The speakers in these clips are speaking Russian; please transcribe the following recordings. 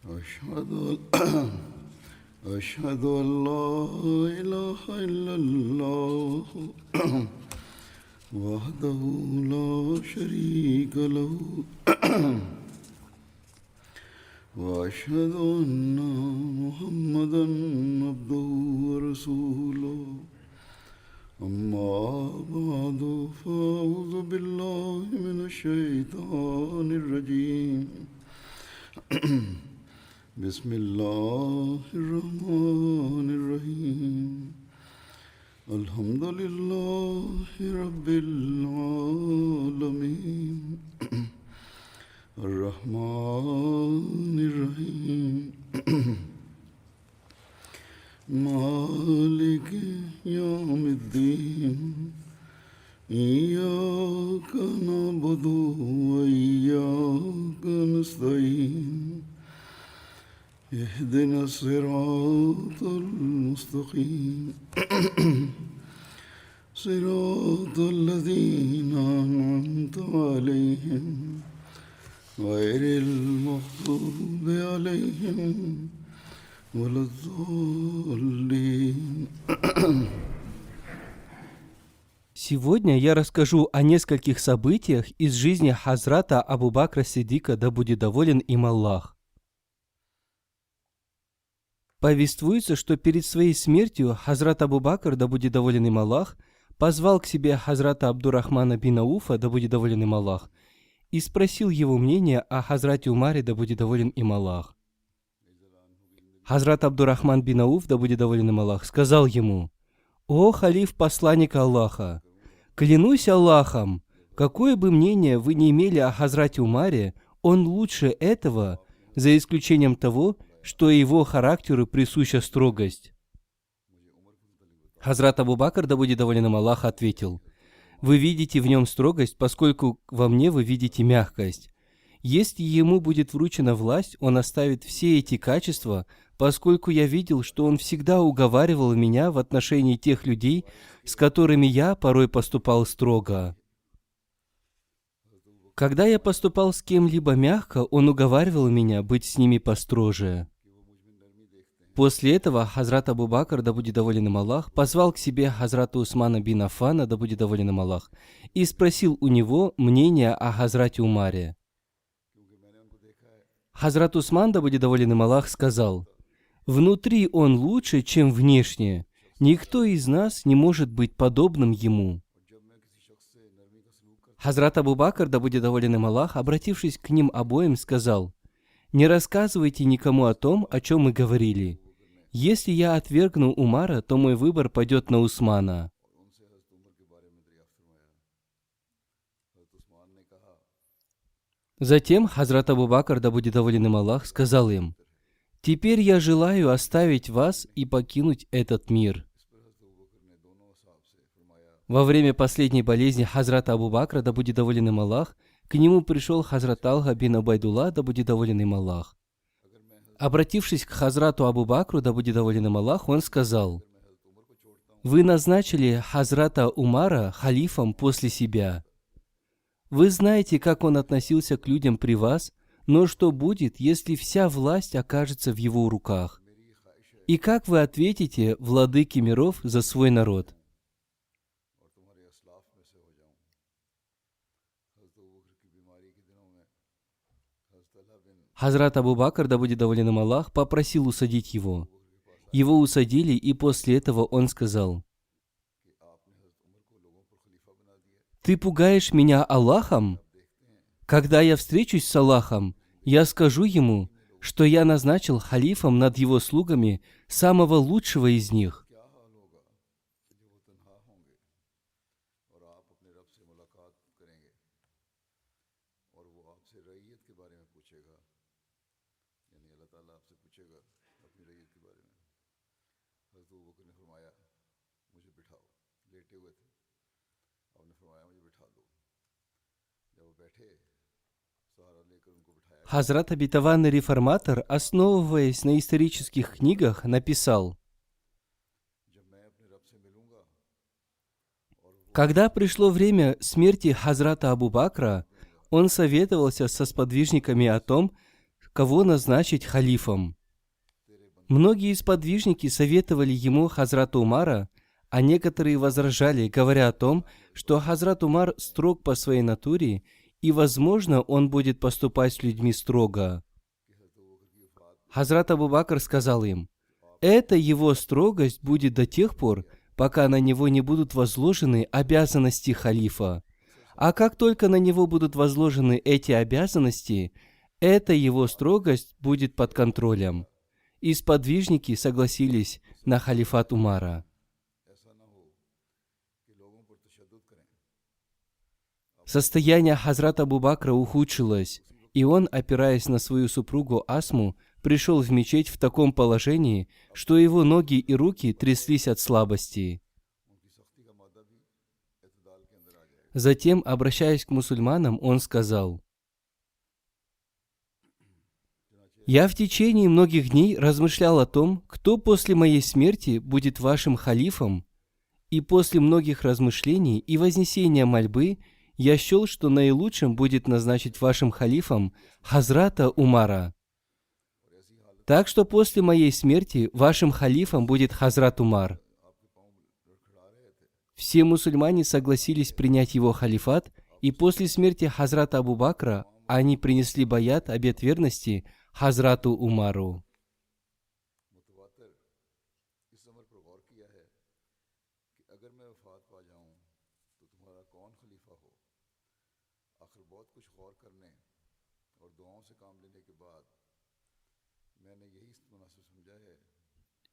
أشهد أشهد أن لا إله إلا الله وحده لا شريك له وأشهد أن محمدا عبده ورسوله أما بعد فأعوذ بالله من الشيطان الرجيم بسم الله الرحمن الرحيم الحمد لله رب العالمين الرحمن الرحيم مالك يوم الدين إياك نعبد وإياك نستعين اهدنا الصراط المستقيم صراط الذين أنعمت عليهم غير المغضوب عليهم ولا الضالين. Сегодня я расскажу о нескольких событиях из жизни Хазрата Абу Бакра Сиддика, да будет доволен им Аллах. Повествуется, что перед своей смертью Хазрат Абу Бакр, да будет доволен им Аллах, позвал к себе Хазрата Абдурахмана бин Ауфа, да будет доволен им Аллах, и спросил его мнение о Хазрате Умаре, да будет доволен им Аллах. Хазрат Абдурахман бин Ауф, да будет доволен им Аллах, сказал ему: «О халиф посланника Аллаха, клянусь Аллахом, какое бы мнение вы ни имели о Хазрате Умаре, он лучше этого, за исключением того, что его характеру присуща строгость». Хазрат Абу Бакр, да будет доволен им Аллах, ответил: «Вы видите в нем строгость, поскольку во мне вы видите мягкость. Если ему будет вручена власть, он оставит все эти качества, поскольку я видел, что он всегда уговаривал меня в отношении тех людей, с которыми я порой поступал строго. Когда я поступал с кем-либо мягко, он уговаривал меня быть с ними построже». После этого Хазрат Абу Бакр, да будет доволен им Аллах, позвал к себе Хазрата Усмана бин Аффана, да будет доволен им Аллах, и спросил у него мнение о Хазрате Умаре. Хазрат Усман, да будет доволен им Аллах, сказал: «Внутри он лучше, чем внешне. Никто из нас не может быть подобным ему». Хазрат Абу Бакр, да будет доволен им Аллах, обратившись к ним обоим, сказал: «Не рассказывайте никому о том, о чем мы говорили. Если я отвергну Умара, то мой выбор пойдет на Усмана». Затем Хазрат Абу Бакр, да будет доволен им Аллах, сказал им: «Теперь я желаю оставить вас и покинуть этот мир». Во время последней болезни Хазрата Абу Бакра, да будет доволен им Аллах, к нему пришел Хазрат Талха бин Убайдулла, да будет доволен им Аллах. Обратившись к Хазрату Абу Бакру, да будет доволен им Аллах, он сказал: «Вы назначили Хазрата Умара халифом после себя. Вы знаете, как он относился к людям при вас, но что будет, если вся власть окажется в его руках? И как вы ответите владыке миров за свой народ?» Хазрат Абу Бакр, да будет доволен им Аллах, попросил усадить его. Его усадили, и после этого он сказал: «Ты пугаешь меня Аллахом? Когда я встречусь с Аллахом, я скажу ему, что я назначил халифом над его слугами самого лучшего из них». Хазрат обетованный реформатор, основываясь на исторических книгах, написал: Когда пришло время смерти Хазрата Абу Бакра, он советовался со сподвижниками о том, кого назначить халифом. Многие сподвижники советовали ему Хазрата Умара, а некоторые возражали, говоря о том, что Хазрат Умар строг по своей натуре, и, возможно, он будет поступать с людьми строго. Хазрат Абу Бакр сказал им: «Эта его строгость будет до тех пор, пока на него не будут возложены обязанности халифа. А как только на него будут возложены эти обязанности, эта его строгость будет под контролем». И сподвижники согласились на халифат Умара. Состояние Хазрата Абу Бакра ухудшилось, и он, опираясь на свою супругу Асму, пришел в мечеть в таком положении, что его ноги и руки тряслись от слабости. Затем, обращаясь к мусульманам, он сказал: «Я в течение многих дней размышлял о том, кто после моей смерти будет вашим халифом, и после многих размышлений и вознесения мольбы я счел, что наилучшим будет назначить вашим халифом Хазрата Умара. Так что после моей смерти вашим халифом будет Хазрат Умар». Все мусульмане согласились принять его халифат, и после смерти Хазрата Абу Бакра они принесли баят, обет верности, Хазрату Умару.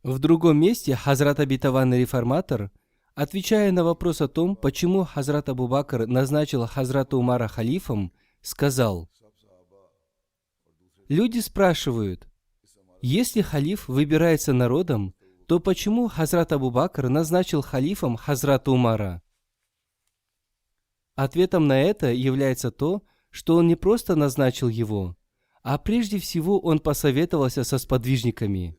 В другом месте Хазрат Обетованный Реформатор, отвечая на вопрос о том, почему Хазрат Абу Бакр назначил Хазрата Умара халифом, сказал: «Люди спрашивают, если халиф выбирается народом, то почему Хазрат Абу Бакр назначил халифом Хазрата Умара?» Ответом на это является то, что он не просто назначил его, а прежде всего он посоветовался со сподвижниками.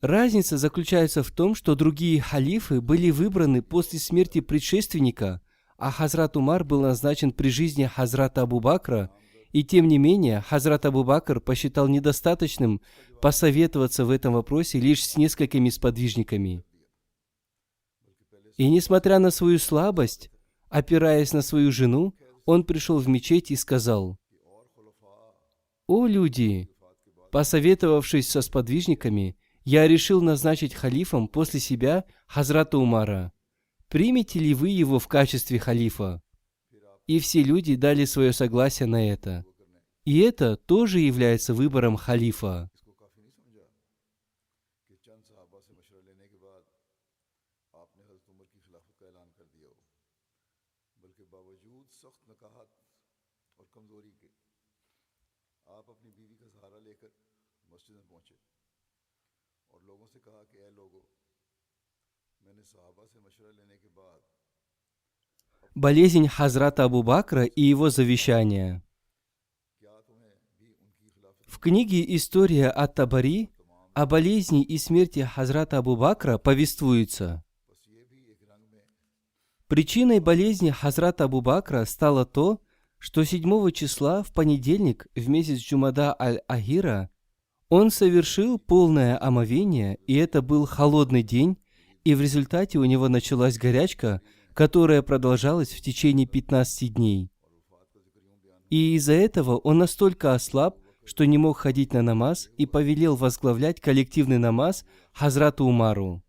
Разница заключается в том, что другие халифы были выбраны после смерти предшественника, а Хазрат Умар был назначен при жизни Хазрата Абу Бакра, и тем не менее Хазрат Абу Бакр посчитал недостаточным посоветоваться в этом вопросе лишь с несколькими сподвижниками. И несмотря на свою слабость, опираясь на свою жену, он пришел в мечеть и сказал: «О люди, посоветовавшись со сподвижниками, я решил назначить халифом после себя Хазрата Умара. Примете ли вы его в качестве халифа?» И все люди дали свое согласие на это. И это тоже является выбором халифа. Болезнь Хазрата Абу Бакра и его завещание. В книге «История ат-Табари» о болезни и смерти Хазрата Абу Бакра повествуется: причиной болезни Хазрата Абу Бакра стало то, что 7 числа в понедельник в месяц Джумада аль-Ахира он совершил полное омовение, и это был холодный день, и в результате у него началась горячка, которая продолжалась в течение 15 дней. И из-за этого он настолько ослаб, что не мог ходить на намаз, и повелел возглавлять коллективный намаз Хазрату Умару.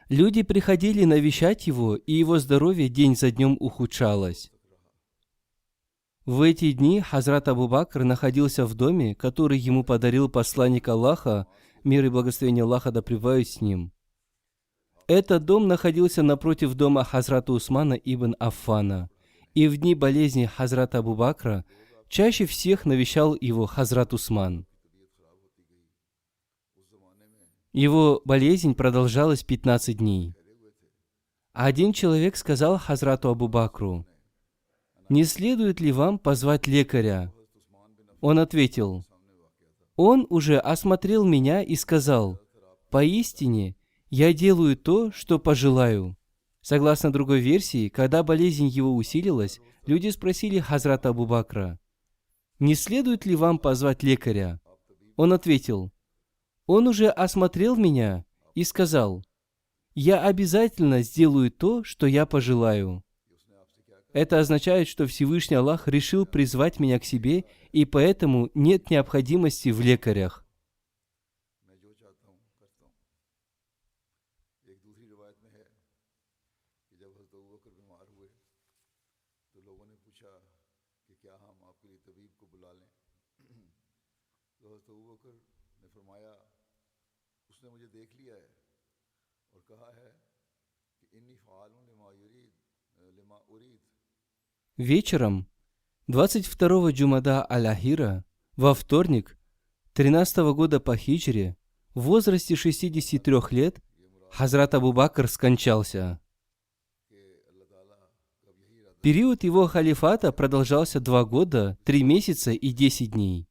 Люди приходили навещать его, и его здоровье день за днем ухудшалось. В эти дни Хазрат Абу Бакр находился в доме, который ему подарил посланник Аллаха, мир и благословение Аллаха да пребывают с ним. Этот дом находился напротив дома Хазрата Усмана ибн Аффана, и в дни болезни Хазрата Абу Бакра чаще всех навещал его Хазрат Усман. Его болезнь продолжалась 15 дней. Один человек сказал Хазрату Абу Бакру: «Не следует ли вам позвать лекаря?» Он ответил: «Он уже осмотрел меня и сказал: поистине, я делаю то, что пожелаю». Согласно другой версии, когда болезнь его усилилась, люди спросили Хазрата Абу Бакра: «Не следует ли вам позвать лекаря?» Он ответил: «Он уже осмотрел меня и сказал: я обязательно сделаю то, что я пожелаю». Это означает, что Всевышний Аллах решил призвать меня к себе, и поэтому нет необходимости в лекарях. Вечером 22-го Джумада Аль-Ахира, во вторник, 13-го года по хиджре, в возрасте 63 лет, Хазрат Абу Бакр скончался. Период его халифата продолжался 2 года, 3 месяца и 10 дней.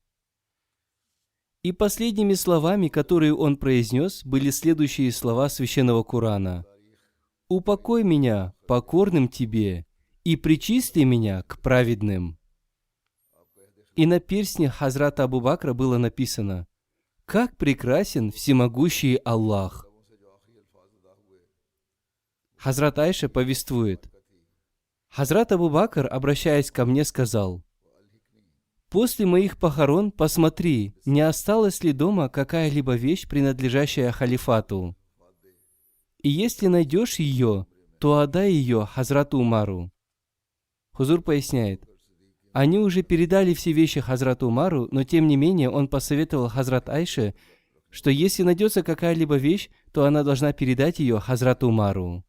И последними словами, которые он произнес, были следующие слова Священного Корана: «Упокой меня покорным тебе и причисли меня к праведным». И на перстне Хазрата Абу Бакра было написано: «Как прекрасен всемогущий Аллах». Хазрат Айша повествует: Хазрат Абу Бакр, обращаясь ко мне, сказал: «После моих похорон посмотри, не осталась ли дома какая-либо вещь, принадлежащая халифату. И если найдешь ее, то отдай ее Хазрату Умару». Хузур поясняет: они уже передали все вещи Хазрату Умару, но тем не менее он посоветовал Хазрат Айше, что если найдется какая-либо вещь, то она должна передать ее Хазрату Умару.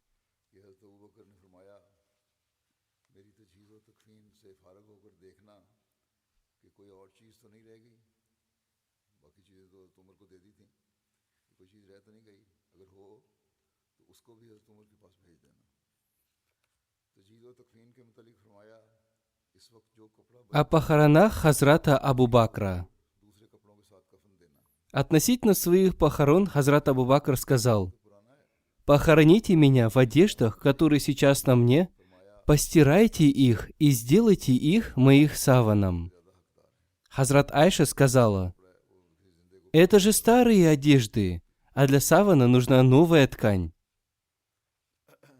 О похоронах Хазрата Абу Бакра. Относительно своих похорон Хазрат Абу Бакр сказал: «Похороните меня в одеждах, которые сейчас на мне, постирайте их и сделайте их моих саваном». Хазрат Айша сказала: «Это же старые одежды, а для савана нужна новая ткань».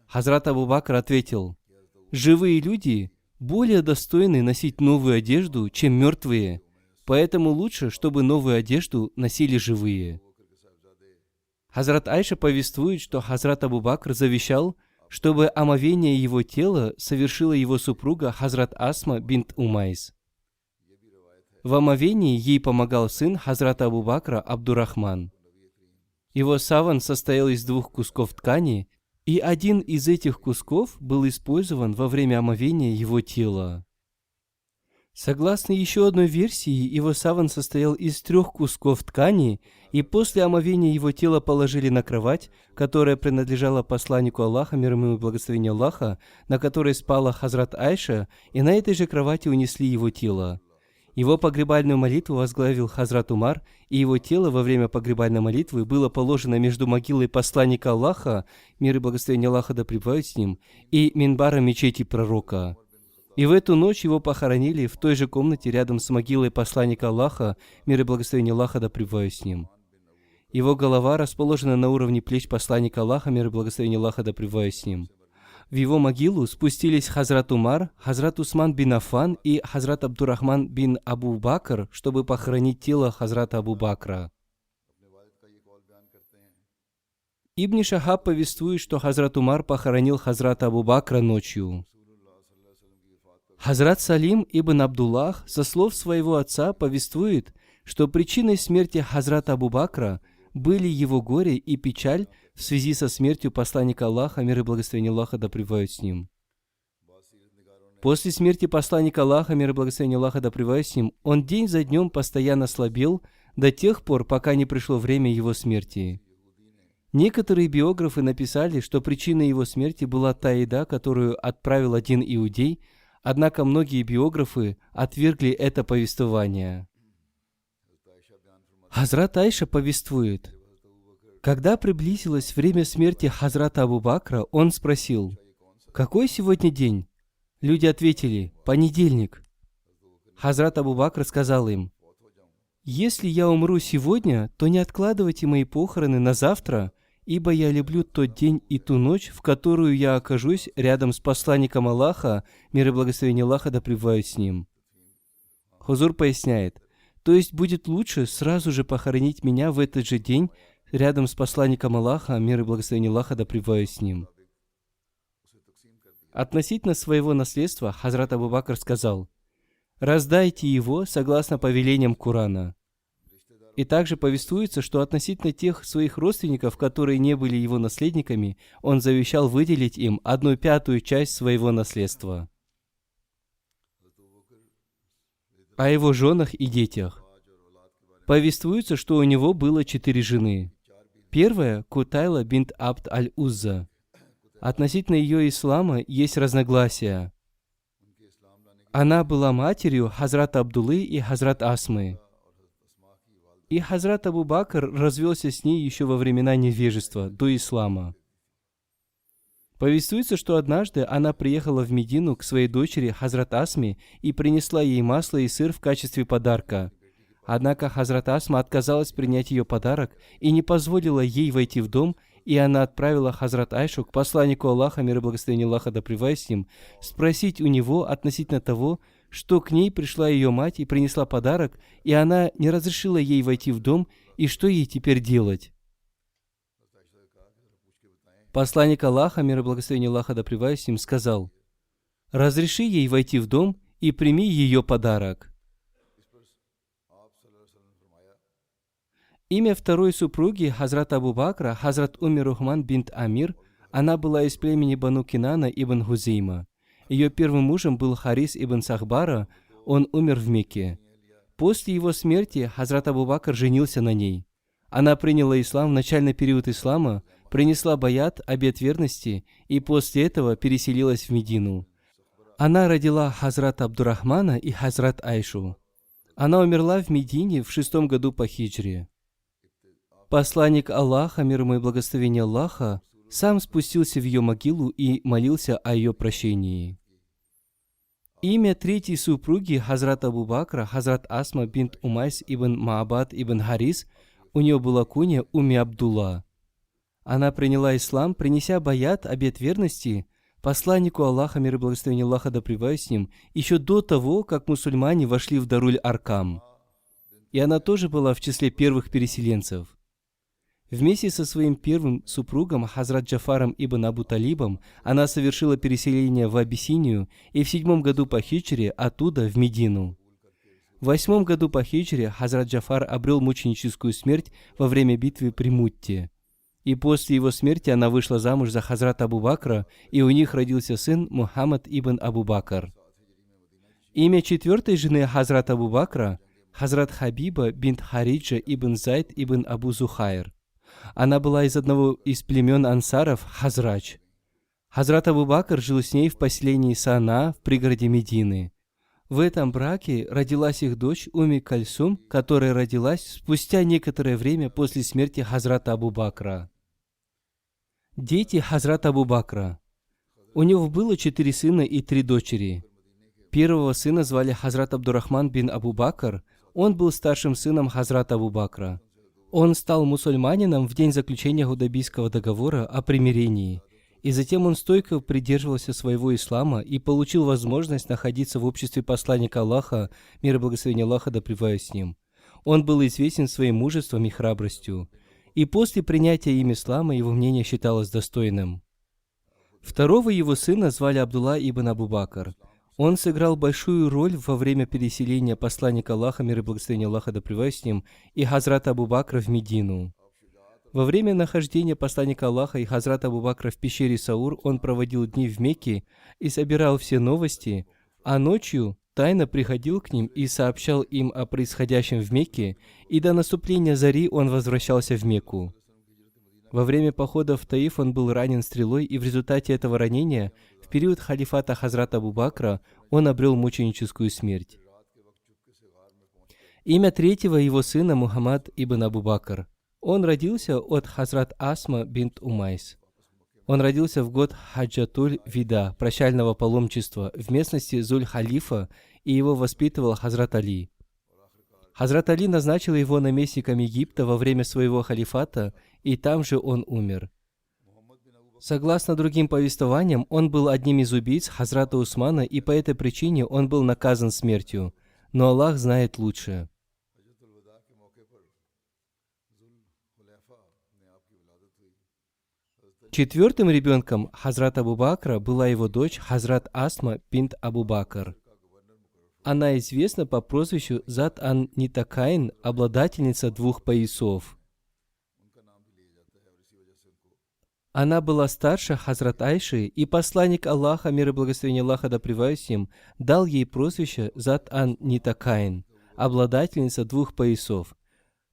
Хазрат Абу Бакр ответил: «Живые люди более достойны носить новую одежду, чем мертвые, поэтому лучше, чтобы новую одежду носили живые». Хазрат Айша повествует, что Хазрат Абу Бакр завещал, чтобы омовение его тела совершила его супруга Хазрат Асма бинт Умайс. В омовении ей помогал сын Хазрата Абу Бакра Абдурахман. Его саван состоял из 2 кусков ткани, и один из этих кусков был использован во время омовения его тела. Согласно еще одной версии, его саван состоял из 3 кусков ткани, и после омовения его тела положили на кровать, которая принадлежала посланнику Аллаха, мир ему и благословение Аллаха, на которой спала Хазрат Айша, и на этой же кровати унесли его тело. Его погребальную молитву возглавил Хазрат Умар, и его тело во время погребальной молитвы было положено между могилой посланника Аллаха, мир и благословение Аллаха да пребывают с ним, и минбаром мечети пророка. И в эту ночь его похоронили в той же комнате рядом с могилой посланника Аллаха, мир и благословение Аллаха да пребывают с ним. Его голова расположена на уровне плеч посланника Аллаха, мир и благословение Аллаха да пребывают с ним. В его могилу спустились Хазрат Умар, Хазрат Усман бин Аффан и Хазрат Абдурахман бин Абу Бакр, чтобы похоронить тело Хазрата Абу Бакра. Ибн Шахаб повествует, что Хазрат Умар похоронил Хазрата Абу Бакра ночью. Хазрат Салим ибн Абдуллах, со слов своего отца, повествует, что причиной смерти Хазрата Абу Бакра были его горе и печаль в связи со смертью посланника Аллаха, мир и благословение Аллаха да пребывают с ним. После смерти посланника Аллаха, мир и благословение Аллаха да пребывают с ним, он день за днем постоянно слабел до тех пор, пока не пришло время его смерти. Некоторые биографы написали, что причиной его смерти была та еда, которую отправил один иудей, однако многие биографы отвергли это повествование. Хазрат Айша повествует: Когда приблизилось время смерти Хазрата Абу Бакра, он спросил: «Какой сегодня день?» Люди ответили: «Понедельник». Хазрат Абу Бакр сказал им: «Если я умру сегодня, то не откладывайте мои похороны на завтра, ибо я люблю тот день и ту ночь, в которую я окажусь рядом с посланником Аллаха, мир и благословение Аллаха да пребывают с ним». Хузур поясняет: то есть будет лучше сразу же похоронить меня в этот же день рядом с посланником Аллаха, мир и благословение Аллаха да пребывают с ним. Относительно своего наследства Хазрат Абу Бакр сказал: «Раздайте его согласно повелениям Корана». И также повествуется, что относительно тех своих родственников, которые не были его наследниками, он завещал выделить им 1/5 часть своего наследства. О его женах и детях. Повествуется, что у него было 4 жены. Первая – Кутайла бинт Абд аль-Узза. Относительно ее ислама есть разногласия. Она была матерью Хазрата Абдуллы и Хазрат Асмы. И Хазрат Абу Бакр развелся с ней еще во времена невежества, до ислама. Повествуется, что однажды она приехала в Медину к своей дочери Хазрат Асме и принесла ей масло и сыр в качестве подарка. Однако Хазрат Асма отказалась принять ее подарок и не позволила ей войти в дом, и она отправила Хазрат Айшу к посланнику Аллаха, мир и благословение Аллаха да пребывает с ним, спросить у него относительно того, что к ней пришла ее мать и принесла подарок, и она не разрешила ей войти в дом, и что ей теперь делать. Посланник Аллаха, мир и благословение Аллаха да пребывает с ним, сказал: «Разреши ей войти в дом и прими ее подарок». Имя второй супруги Хазрата Абу Бакра, Хазрат Умми Рухман бинт Амир, она была из племени Бану Кинана ибн Хузейма. Ее первым мужем был Харис ибн Сахбара, он умер в Мекке. После его смерти Хазрат Абу Бакр женился на ней. Она приняла ислам в начальный период ислама, принесла баят, обет верности, и после этого переселилась в Медину. Она родила Хазрата Абдурахмана и Хазрат Айшу. Она умерла в Медине в 6 году по хиджре. Посланник Аллаха, мир ему и благословение Аллаха, сам спустился в ее могилу и молился о ее прощении. Имя третьей супруги Хазрата Абу Бакра, Хазрат Асма бинт Умайс ибн Маабад ибн Харис, у нее была кунья Умми Абдулла. Она приняла ислам, принеся баят, обет верности, посланнику Аллаха, мир и благословение Аллаха да пребывает с ним, еще до того, как мусульмане вошли в Даруль-Аркам. И она тоже была в числе первых переселенцев. Вместе со своим первым супругом Хазрат Джафаром ибн Абу Талибом она совершила переселение в Абиссинию и в 7 году по хиджре оттуда в Медину. В 8 году по хиджре Хазрат Джафар обрел мученическую смерть во время битвы при Мутте. И после его смерти она вышла замуж за Хазрата Абу Бакра, и у них родился сын Мухаммад ибн Абу Бакр. Имя четвертой жены Хазрата Абу Бакра – Хазрат Хабиба бинт Хариджа ибн Зайд ибн Абу Зухайр. Она была из одного из племен ансаров Хазрач. Хазрат Абу Бакр жил с ней в поселении Сана в пригороде Медины. В этом браке родилась их дочь Умми Кальсум, которая родилась спустя некоторое время после смерти Хазрата Абу Бакра. Дети Хазрата Абу Бакра. У него было 4 сына и 3 дочери. Первого сына звали Хазрат Абдурахман бин Абу Бакр, он был старшим сыном Хазрата Абу Бакра. Он стал мусульманином в день заключения Худайбийского договора о примирении, и затем он стойко придерживался своего ислама и получил возможность находиться в обществе посланника Аллаха, мир и благословение Аллаха да пребывает с ним. Он был известен своим мужеством и храбростью, и после принятия им ислама его мнение считалось достойным. Второго его сына звали Абдулла ибн Абу Бакр. Он сыграл большую роль во время переселения посланника Аллаха, мир и благословение Аллаха да пребывает с ним, и Хазрата Абу Бакра в Медину. Во время нахождения посланника Аллаха и Хазрата Абу Бакра в пещере Саур он проводил дни в Мекке и собирал все новости, а ночью тайно приходил к ним и сообщал им о происходящем в Мекке, и до наступления зари он возвращался в Мекку. Во время похода в Таиф он был ранен стрелой, и в результате этого ранения в период халифата Хазрата Абу Бакра он обрел мученическую смерть. Имя третьего его сына Мухаммад ибн Абу Бакр. Он родился от Хазрат Асма бинт Умайс. Он родился в год Хаджатуль-Вида, прощального паломничества, в местности Зуль-Халифа, и его воспитывал Хазрат Али. Хазрат Али назначил его наместником Египта во время своего халифата, и там же он умер. Согласно другим повествованиям, он был одним из убийц Хазрата Усмана, и по этой причине он был наказан смертью. Но Аллах знает лучше. Четвертым ребенком Хазрата Абу Бакра была его дочь Хазрат Асма бинт Абу Бакр. Она известна по прозвищу Зат ан-Нитакайн, обладательница двух поясов. Она была старше Хазрат Айши, и посланник Аллаха, мир и благословение Аллаха да пребывает с ним, дал ей прозвище Зат ан-Нитакайн, обладательница двух поясов.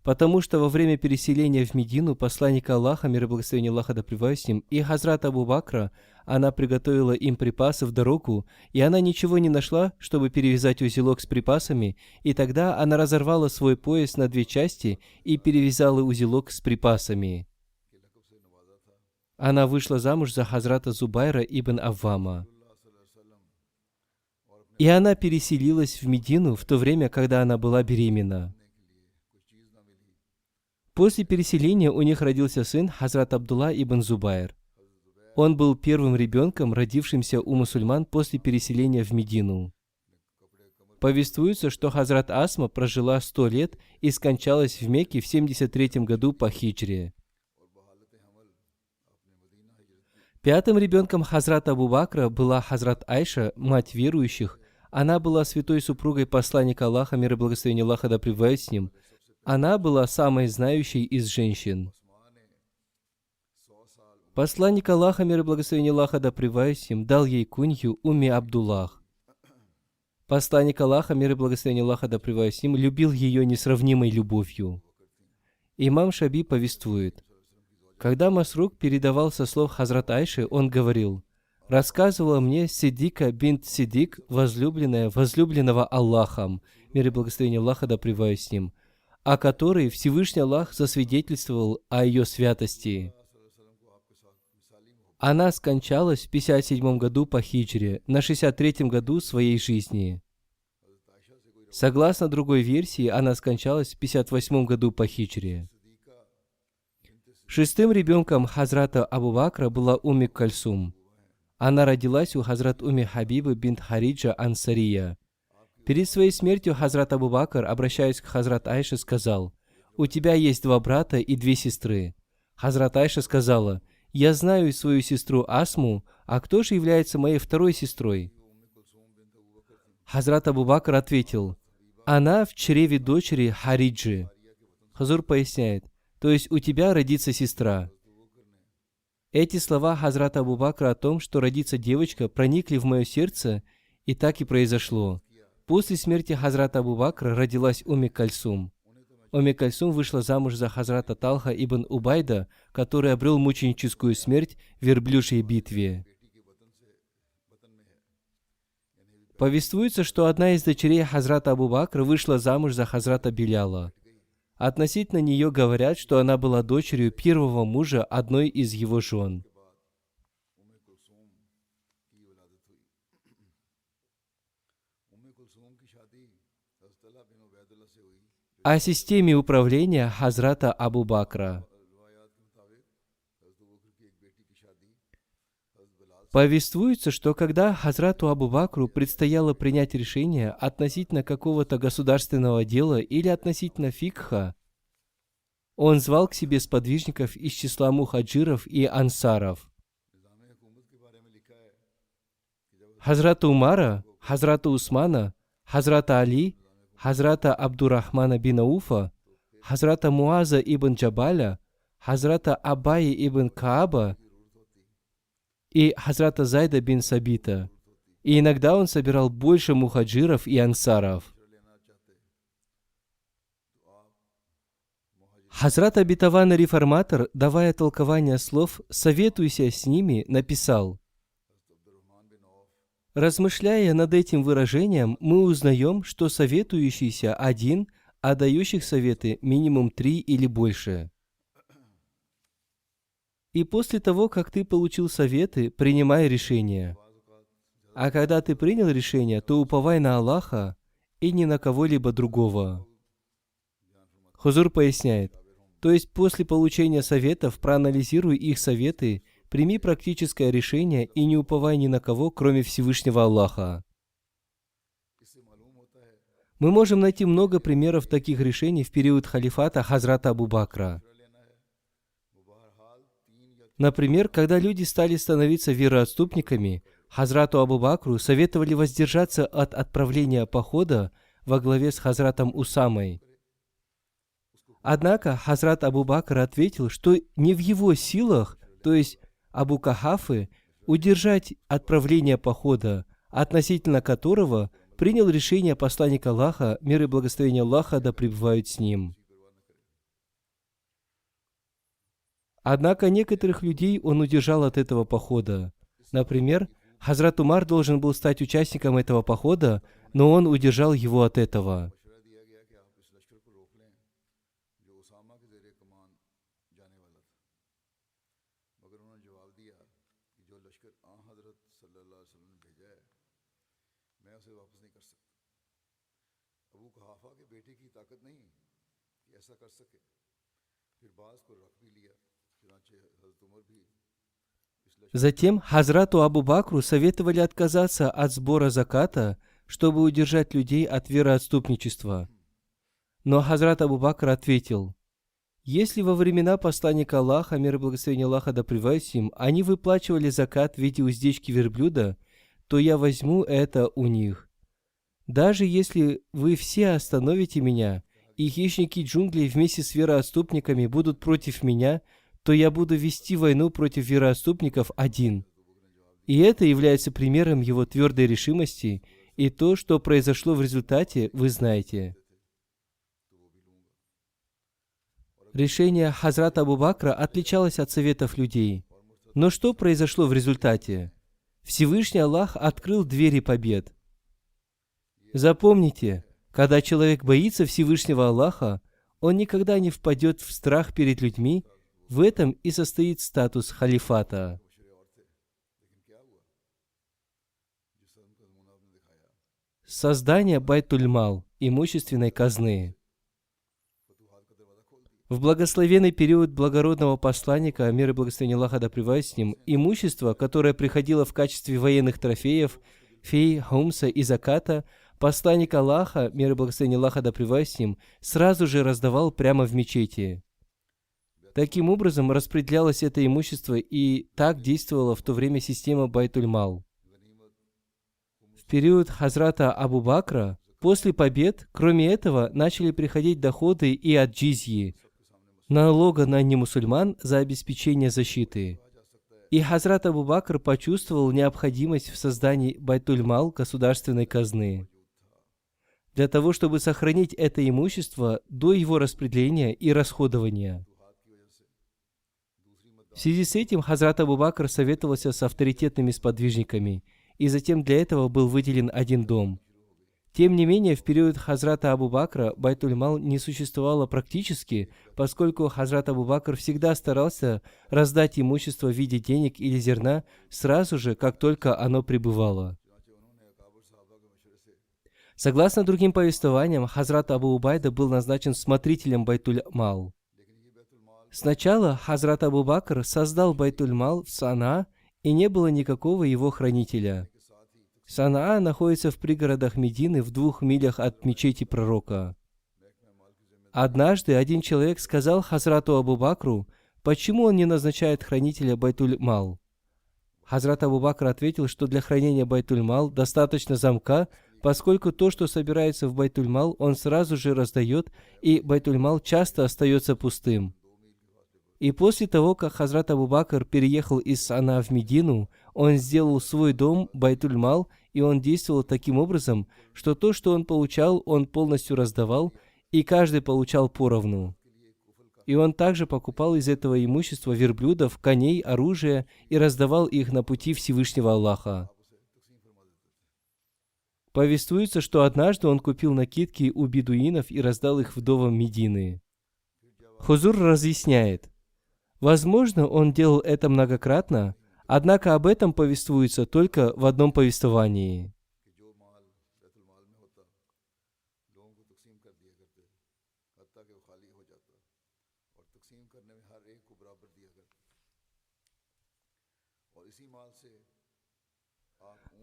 Потому что во время переселения в Медину посланника Аллаха, мир и благословение Аллаха да пребывает с ним, и Хазрата Абу Бакра, она приготовила им припасы в дорогу, и она ничего не нашла, чтобы перевязать узелок с припасами, и тогда она разорвала свой пояс на две части и перевязала узелок с припасами. Она вышла замуж за Хазрата Зубайра ибн Аввама. И она переселилась в Медину в то время, когда она была беременна. После переселения у них родился сын Хазрат Абдулла ибн Зубайр. Он был первым ребенком, родившимся у мусульман после переселения в Медину. Повествуется, что Хазрат Асма прожила 100 лет и скончалась в Мекке в 73 году по хиджре. Пятым ребенком Хазрата Абу Бакра была Хазрат Айша, мать верующих. Она была святой супругой посланника Аллаха, мир и благословение Аллаха да пребывает с ним. Она была самой знающей из женщин. Посланник Аллаха, мир и благословение Аллаха да пребывает с ним, дал ей кунью Умми Абдуллах. Посланник Аллаха, мир и благословение Аллаха да пребывает с ним, любил ее несравнимой любовью. Имам Шаби повествует: когда Масрук передавал со слов Хазрат Айши, он говорил: «Рассказывала мне Сиддика бинт Сиддик, возлюбленная возлюбленного Аллахом, мир и благословение Аллаха да пребывает с ним, о которой Всевышний Аллах засвидетельствовал о ее святости. Она скончалась в 57 году по хиджре, на 63 году своей жизни. Согласно другой версии, она скончалась в 58 году по хиджре. Шестым ребенком Хазрата Абу Бакра была Умми Кальсум. Она родилась у Хазрат Умми Хабибы бинт Хариджа Ансария. Перед своей смертью Хазрат Абу Бакр, обращаясь к Хазрат Айше, сказал: «У тебя есть 2 брата и 2 сестры». Хазрат Айша сказала: «Я знаю свою сестру Асму, а кто же является моей второй сестрой?» Хазрат Абу Бакр ответил: «Она в чреве дочери Хариджи». Хазур поясняет: «То есть у тебя родится сестра». Эти слова Хазрата Абу Бакра о том, что родится девочка, проникли в мое сердце, и так и произошло. После смерти Хазрата Абу Бакра родилась Умми Кальсум. Умми Кальсум вышла замуж за Хазрата Талха ибн Убайда, который обрел мученическую смерть в верблюжьей битве. Повествуется, что одна из дочерей Хазрата Абу Бакра вышла замуж за Хазрата Биляла. Относительно нее говорят, что она была дочерью первого мужа одной из его жен. О системе управления Хазрата Абу Бакра. Повествуется, что когда Хазрату Абу Бакру предстояло принять решение относительно какого-то государственного дела или относительно фикха, он звал к себе сподвижников из числа мухаджиров и ансаров. Хазрата Умара, Хазрата Усмана, Хазрата Али, Хазрата Абдурахмана бин Ауфа, Хазрата Муаза ибн Джабаля, Хазрата Абаи ибн Кааба и Хазрата Зайда бин Сабита. И иногда он собирал больше мухаджиров и ансаров. Хазрат обетованный реформатор, давая толкование слов «советуйся с ними», написал: размышляя над этим выражением, мы узнаем, что советующийся один, а дающих советы минимум 3 или больше. И после того, как ты получил советы, принимай решения. А когда ты принял решение, то уповай на Аллаха и ни на кого-либо другого. Хузур поясняет, то есть после получения советов проанализируй их советы, прими практическое решение и не уповай ни на кого, кроме Всевышнего Аллаха. Мы можем найти много примеров таких решений в период халифата Хазрата Абу Бакра. Например, когда люди стали становиться вероотступниками, Хазрату Абу Бакру советовали воздержаться от отправления похода во главе с Хазратом Усамой. Однако Хазрат Абу Бакр ответил, что не в его силах, то есть Абу Кахафы, удержать отправление похода, относительно которого принял решение посланник Аллаха, мир и благословение Аллаха да пребывают с ним. Однако некоторых людей он удержал от этого похода. Например, Хазрат Умар должен был стать участником этого похода, но он удержал его от этого. Затем Хазрату Абу Бакру советовали отказаться от сбора заката, чтобы удержать людей от вероотступничества. Но Хазрат Абу Бакр ответил, если во времена посланника Аллаха, мир и благословение Аллаха да пребывает с ним, они выплачивали закат в виде уздечки верблюда, то я возьму это у них. Даже если вы все остановите меня, и хищники джунглей вместе с вероотступниками будут против меня, то я буду вести войну против вероотступников один. И это является примером его твердой решимости, и то, что произошло в результате, вы знаете. Решение Хазрата Абу Бакра отличалось от советов людей. Но что произошло в результате? Всевышний Аллах открыл двери побед. Запомните, когда человек боится Всевышнего Аллаха, он никогда не впадет в страх перед людьми. В этом и состоит статус халифата. Создание Байтуль-Мал, имущественной казны. В благословенный период благородного посланника, мир и благословение Аллаха да пребывает с ним, имущество, которое приходило в качестве военных трофеев, фей, хумса и заката, посланник Аллаха, мир и благословение Аллаха да пребывает с ним, сразу же раздавал прямо в мечети. Таким образом, распределялось это имущество, и так действовала в то время система Байтуль-Мал. В период Хазрата Абу Бакра, после побед, кроме этого, начали приходить доходы и от джизьи, налога на немусульман за обеспечение защиты. И Хазрат Абу Бакр почувствовал необходимость в создании Байтуль-Мал, государственной казны, для того, чтобы сохранить это имущество до его распределения и расходования. В связи с этим Хазрат Абу Бакр советовался с авторитетными сподвижниками, и затем для этого был выделен один дом. Тем не менее, в период Хазрата Абу Бакра Байтуль-Мал не существовало практически, поскольку Хазрат Абу Бакр всегда старался раздать имущество в виде денег или зерна сразу же, как только оно прибывало. Согласно другим повествованиям, Хазрат Абу Убайда был назначен смотрителем Байтуль-Мал. Сначала Хазрат Абу Бакр создал Байтуль-Мал в Санаа, и не было никакого его хранителя. Санаа находится в пригородах Медины в 2 милях от мечети пророка. Однажды один человек сказал Хазрату Абу Бакру, почему он не назначает хранителя Байтуль-Мал. Хазрат Абу Бакр ответил, что для хранения Байтуль-Мал достаточно замка, поскольку то, что собирается в Байтуль-Мал, он сразу же раздает, и Байтуль-Мал часто остается пустым. И после того, как Хазрат Абу Бакр переехал из Санаа в Медину, он сделал свой дом Байтуль-Мал, и он действовал таким образом, что то, что он получал, он полностью раздавал, и каждый получал поровну. И он также покупал из этого имущества верблюдов, коней, оружие и раздавал их на пути Всевышнего Аллаха. Повествуется, что однажды он купил накидки у бедуинов и раздал их вдовам Медины. Хузур разъясняет, Возможно, он делал это многократно, однако об этом повествуется только в одном повествовании.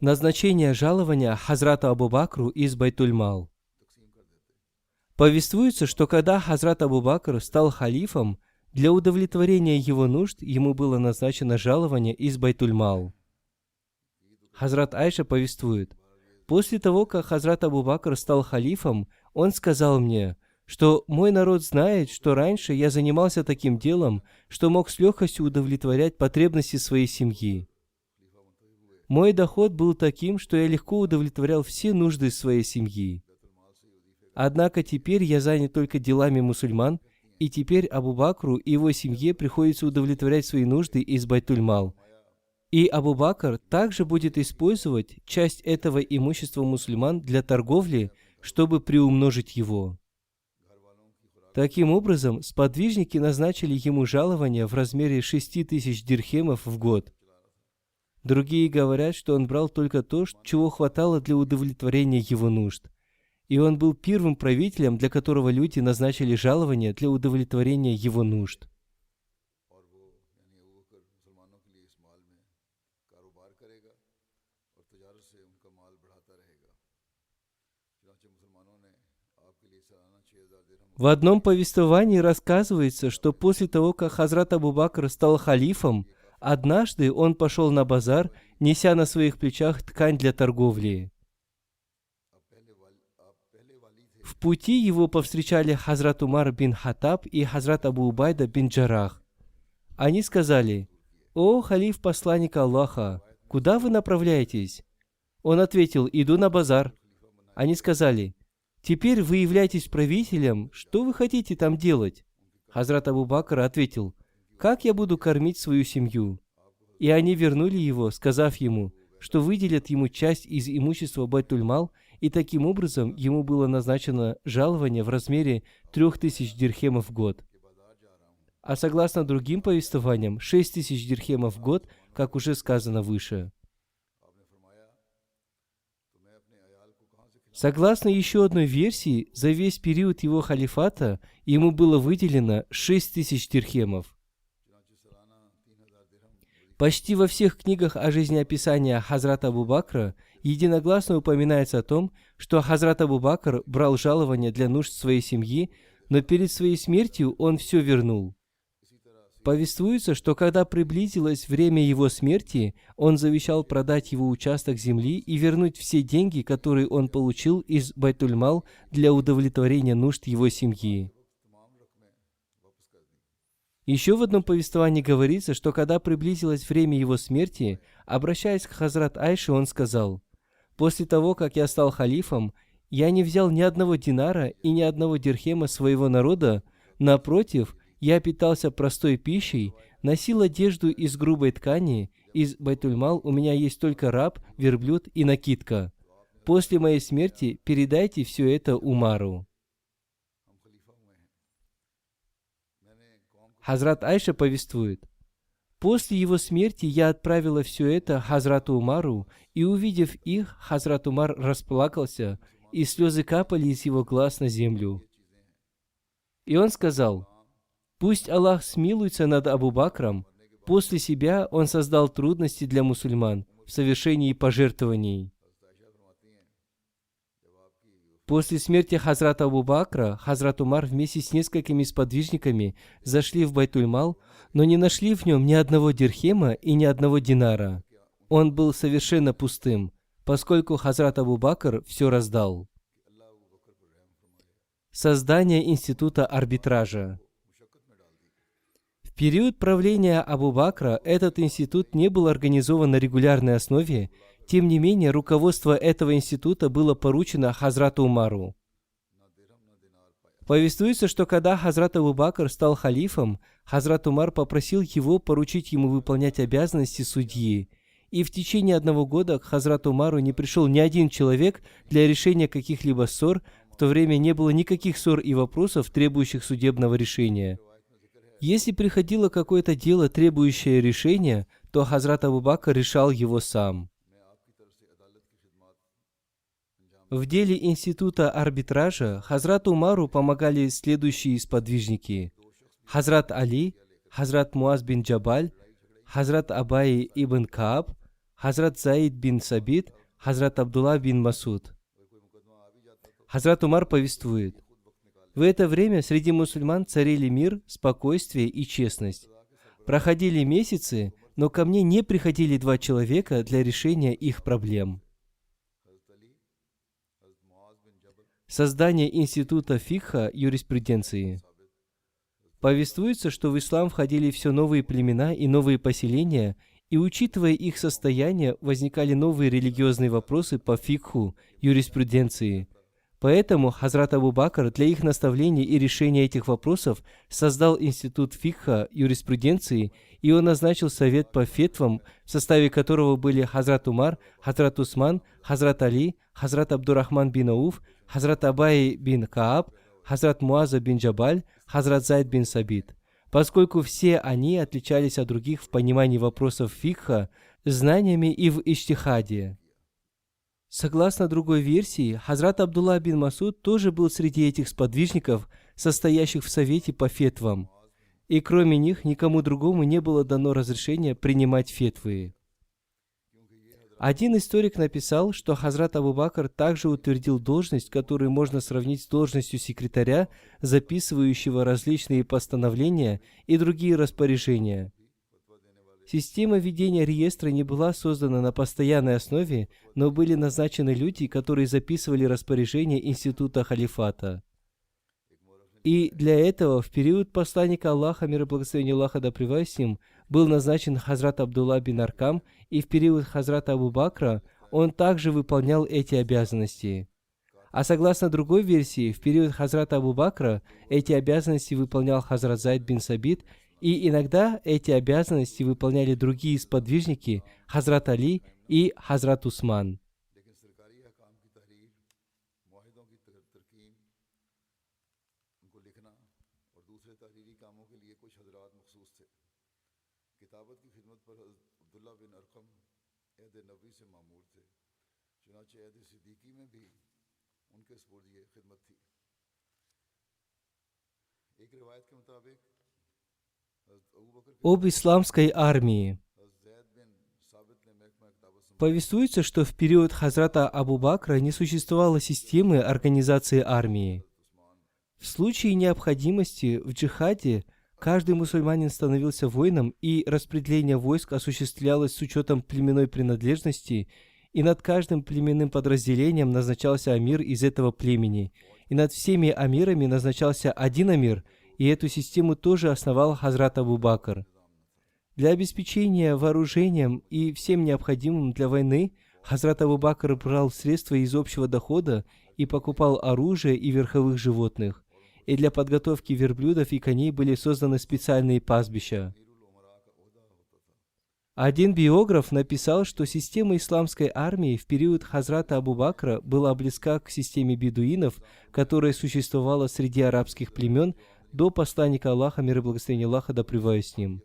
Назначение жалования Хазрату Абу Бакру из Байтуль-Мал. Повествуется, что когда Хазрат Абу Бакр стал халифом, для удовлетворения его нужд ему было назначено жалование из Байтуль-Мал. Хазрат Айша повествует: «После того, как Хазрат Абу Бакр стал халифом, он сказал мне, что мой народ знает, что раньше я занимался таким делом, что мог с легкостью удовлетворять потребности своей семьи. Мой доход был таким, что я легко удовлетворял все нужды своей семьи. Однако теперь я занят только делами мусульман, и теперь Абу Бакру и его семье приходится удовлетворять свои нужды из Байтуль-Мал. И Абу Бакр также будет использовать часть этого имущества мусульман для торговли, чтобы приумножить его». Таким образом, сподвижники назначили ему жалование в размере 6000 дирхемов в год. Другие говорят, что он брал только то, чего хватало для удовлетворения его нужд. И он был первым правителем, для которого люди назначили жалование для удовлетворения его нужд. В одном повествовании рассказывается, что после того, как Хазрат Абу Бакр стал халифом, однажды он пошел на базар, неся на своих плечах ткань для торговли. В пути его повстречали Хазрат Умар бин Хаттаб и Хазрат Абу Убайда бин Джаррах. Они сказали: «О, халиф посланник Аллаха, куда вы направляетесь?» Он ответил: «Иду на базар». Они сказали: «Теперь вы являетесь правителем, что вы хотите там делать?» Хазрат Абу Бакр ответил: «Как я буду кормить свою семью?» И они вернули его, сказав ему, что выделят ему часть из имущества Байтуль-Мал, и таким образом ему было назначено жалование в размере 3000 дирхемов в год. А согласно другим повествованиям, 6000 дирхемов в год, как уже сказано выше. Согласно еще одной версии, за весь период его халифата ему было выделено 6000 дирхемов. Почти во всех книгах о жизнеописании Хазрата Абу Бакра единогласно упоминается о том, что Хазрат Абу Бакр брал жалование для нужд своей семьи, но перед своей смертью он все вернул. Повествуется, что когда приблизилось время его смерти, он завещал продать его участок земли и вернуть все деньги, которые он получил из Байтуль-Мал для удовлетворения нужд его семьи. Еще в одном повествовании говорится, что когда приблизилось время его смерти, обращаясь к Хазрат Айше, он сказал: «После того, как я стал халифом, я не взял ни одного динара и ни одного дирхема своего народа, напротив, я питался простой пищей, носил одежду из грубой ткани, из Байтуль-Мал у меня есть только раб, верблюд и накидка. После моей смерти передайте все это Умару». Хазрат Айша повествует: «После его смерти я отправила все это Хазрату Умару, и, увидев их, Хазрат Умар расплакался, и слезы капали из его глаз на землю. И он сказал: пусть Аллах смилуется над Абу Бакром, после себя он создал трудности для мусульман в совершении пожертвований». После смерти Хазрата Абу Бакра, Хазрат Умар вместе с несколькими сподвижниками зашли в Байтуль-Мал, но не нашли в нем ни одного дирхема и ни одного динара. Он был совершенно пустым, поскольку Хазрат Абу Бакр все раздал. Создание института арбитража. В период правления Абу Бакра этот институт не был организован на регулярной основе. Тем не менее, руководство этого института было поручено Хазрату Умару. Повествуется, что когда Хазрат Абу Бакр стал халифом, Хазрат Умар попросил его поручить ему выполнять обязанности судьи. И в течение 1 года к Хазрату Умару не пришел ни один человек для решения каких-либо ссор. В то время не было никаких ссор и вопросов, требующих судебного решения. Если приходило какое-то дело, требующее решения, то Хазрат Абу Бакр решал его сам. В деле института арбитража Хазрату Умару помогали следующие сподвижники: Хазрат Али, Хазрат Муаз бин Джабаль, Хазрат Абай ибн Кааб, Хазрат Заид бин Сабит, Хазрат Абдулла бин Масуд. Хазрат Умар повествует: в это время среди мусульман царили мир, спокойствие и честность. Проходили месяцы, но ко мне не приходили два человека для решения их проблем. Создание института фикха юриспруденции. Повествуется, что в ислам входили все новые племена и новые поселения, и, учитывая их состояние, возникали новые религиозные вопросы по фикху, юриспруденции. Поэтому Хазрат Абу Бакр для их наставления и решения этих вопросов создал институт фикха, юриспруденции, и он назначил совет по фетвам, в составе которого были Хазрат Умар, Хазрат Усман, Хазрат Али, Хазрат Абдурахман бин Ауф, Хазрат Абай бин Кааб, Хазрат Муаза бин Джабаль, Хазрат Зайд бин Сабит. Поскольку все они отличались от других в понимании вопросов фикха, знаниями и в иджтихаде. Согласно другой версии, Хазрат Абдулла бин Масуд тоже был среди этих сподвижников, состоящих в совете по фетвам. И кроме них никому другому не было дано разрешение принимать фетвы. Один историк написал, что Хазрат Абу Бакр также утвердил должность, которую можно сравнить с должностью секретаря, записывающего различные постановления и другие распоряжения. Система ведения реестра не была создана на постоянной основе, но были назначены люди, которые записывали распоряжения института халифата. И для этого в период посланника Аллаха, мир и благословение Аллаха да пребывает с ним, был назначен Хазрат Абдулла бин Аркам, и в период Хазрата Абу Бакра он также выполнял эти обязанности. А согласно другой версии, в период Хазрата Абу Бакра эти обязанности выполнял Хазрат Зайд бин Сабит, и иногда эти обязанности выполняли другие сподвижники, Хазрат Али и Хазрат Усман. Об исламской армии. Повествуется, что в период Хазрата Абу Бакра не существовало системы организации армии. В случае необходимости в джихаде каждый мусульманин становился воином, и распределение войск осуществлялось с учетом племенной принадлежности, и над каждым племенным подразделением назначался амир из этого племени, и над всеми амирами назначался один амир, и эту систему тоже основал Хазрат Абу Бакр. Для обеспечения вооружением и всем необходимым для войны Хазрат Абу Бакр брал средства из общего дохода и покупал оружие и верховых животных. И для подготовки верблюдов и коней были созданы специальные пастбища. Один биограф написал, что система исламской армии в период Хазрата Абу Бакра была близка к системе бедуинов, которая существовала среди арабских племен до посланника Аллаха, мир и благословение Аллаха да пребывает с ним.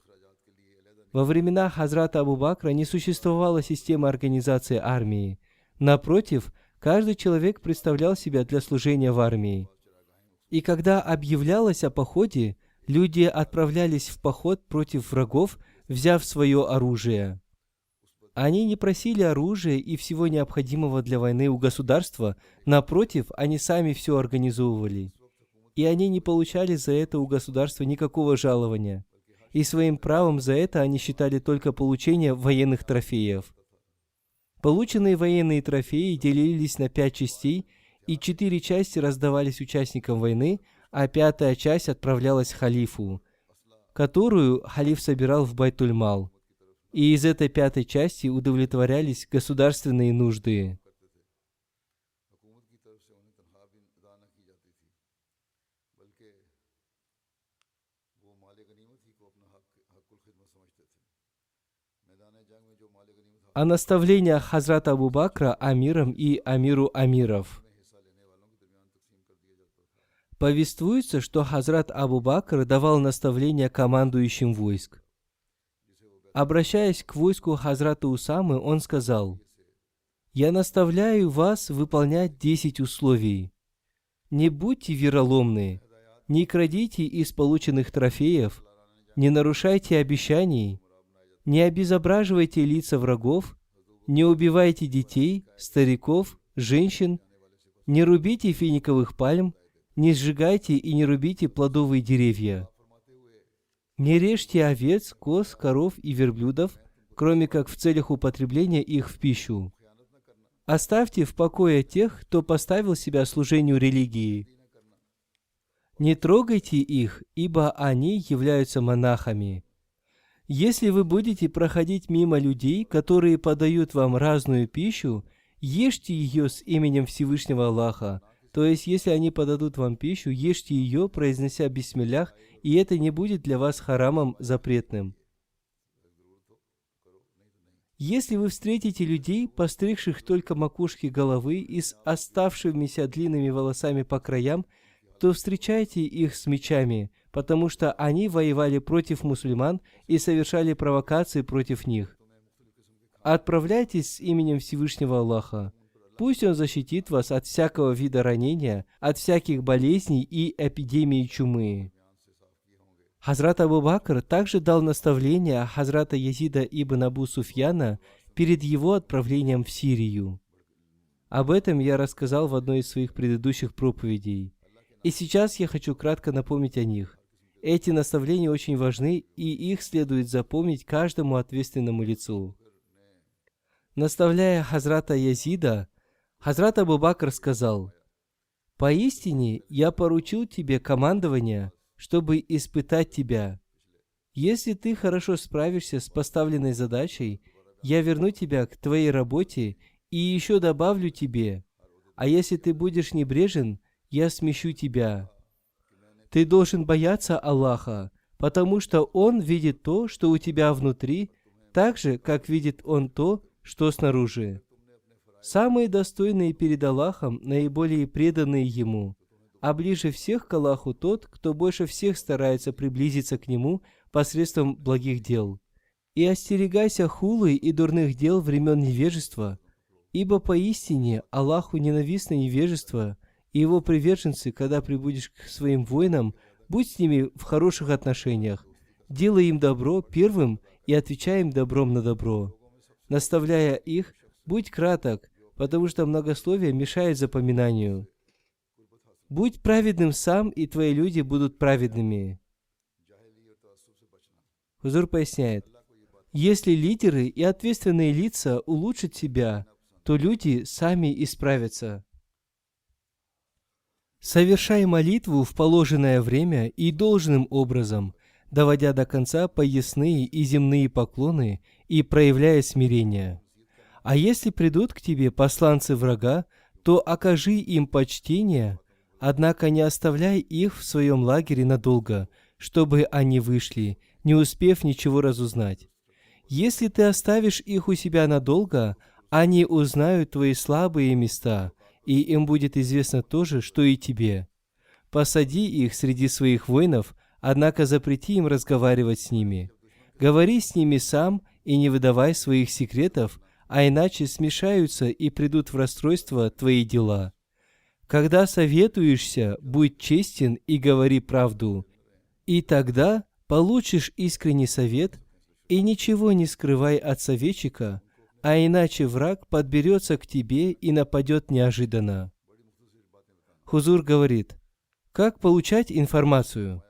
Во времена Хазрата Абу Бакра не существовала система организации армии. Напротив, каждый человек представлял себя для служения в армии. И когда объявлялось о походе, люди отправлялись в поход против врагов, взяв свое оружие. Они не просили оружия и всего необходимого для войны у государства, напротив, они сами все организовывали. И они не получали за это у государства никакого жалования. И своим правом за это они считали только получение военных трофеев. Полученные военные трофеи делились на 5 частей, и 4 части раздавались участникам войны, а 5-я часть отправлялась халифу, которую халиф собирал в Байтуль-Мал. И из этой 5-й части удовлетворялись государственные нужды. О наставлениях Хазрата Абу Бакра амирам и амиру амиров. Повествуется, что Хазрат Абу Бакр давал наставления командующим войск. Обращаясь к войску Хазрата Усамы, он сказал: «Я наставляю вас выполнять 10 условий. Не будьте вероломны, не крадите из полученных трофеев, не нарушайте обещаний, не обезображивайте лица врагов, не убивайте детей, стариков, женщин, не рубите финиковых пальм, не сжигайте и не рубите плодовые деревья. Не режьте овец, коз, коров и верблюдов, кроме как в целях употребления их в пищу. Оставьте в покое тех, кто поставил себя служению религии. Не трогайте их, ибо они являются монахами. Если вы будете проходить мимо людей, которые подают вам разную пищу, ешьте ее с именем Всевышнего Аллаха. То есть, если они подадут вам пищу, ешьте ее, произнося бисмиллях, и это не будет для вас харамом запретным. Если вы встретите людей, постригших только макушки головы и с оставшимися длинными волосами по краям, то встречайте их с мечами, потому что они воевали против мусульман и совершали провокации против них. Отправляйтесь с именем Всевышнего Аллаха. Пусть Он защитит вас от всякого вида ранения, от всяких болезней и эпидемий чумы. Хазрат Абу Бакр также дал наставление Хазрата Язида ибн Абу Суфьяна перед его отправлением в Сирию. Об этом я рассказал в одной из своих предыдущих проповедей. И сейчас я хочу кратко напомнить о них. Эти наставления очень важны, и их следует запомнить каждому ответственному лицу. Наставляя Хазрата Язида, Хазрат Абу Бакр сказал: «Поистине я поручил тебе командование, чтобы испытать тебя. Если ты хорошо справишься с поставленной задачей, я верну тебя к твоей работе и еще добавлю тебе. А если ты будешь небрежен, я смещу тебя. Ты должен бояться Аллаха, потому что Он видит то, что у тебя внутри, так же, как видит Он то, что снаружи. Самые достойные перед Аллахом, наиболее преданные Ему, а ближе всех к Аллаху тот, кто больше всех старается приблизиться к Нему посредством благих дел. И остерегайся хулы и дурных дел времен невежества, ибо поистине Аллаху ненавистно невежество, и Его приверженцы, когда прибудешь к своим воинам, будь с ними в хороших отношениях, делай им добро первым и отвечай им добром на добро. Наставляя их, будь краток, потому что многословие мешает запоминанию. Будь праведным сам, и твои люди будут праведными». Хузур поясняет: если лидеры и ответственные лица улучшат себя, то люди сами исправятся. Совершай молитву в положенное время и должным образом, доводя до конца поясные и земные поклоны и проявляя смирение. А если придут к тебе посланцы врага, то окажи им почтение, однако не оставляй их в своем лагере надолго, чтобы они вышли, не успев ничего разузнать. Если ты оставишь их у себя надолго, они узнают твои слабые места, и им будет известно то же, что и тебе. Посади их среди своих воинов, однако запрети им разговаривать с ними. Говори с ними сам и не выдавай своих секретов, а иначе смешаются и придут в расстройство твои дела. Когда советуешься, будь честен и говори правду, и тогда получишь искренний совет, и ничего не скрывай от советчика, а иначе враг подберется к тебе и нападет неожиданно. Хузур говорит: как получать информацию?